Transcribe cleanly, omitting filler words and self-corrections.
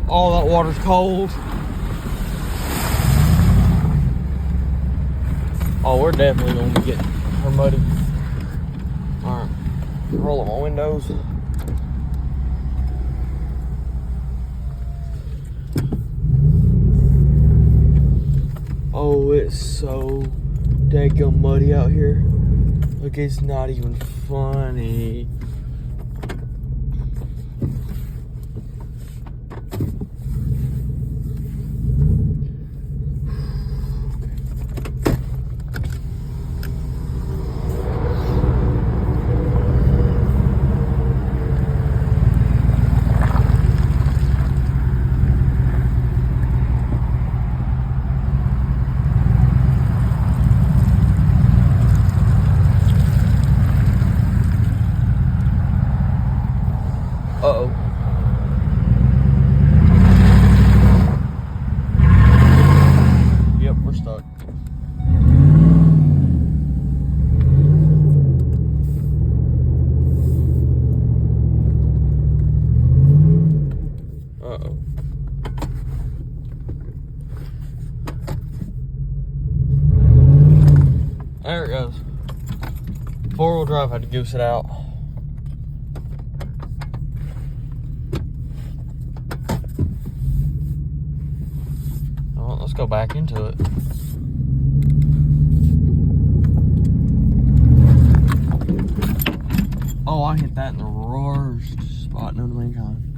All that water's cold. Oh, we're definitely going to get her muddy. Alright, roll up my windows. Oh, it's so daggum muddy out here. Look, it's not even funny. Uh-oh. Yep, we're stuck. Uh-oh. There it goes. Four-wheel drive had to goose it out. Let's go back into it. Oh, I hit that in the worst spot known to mankind.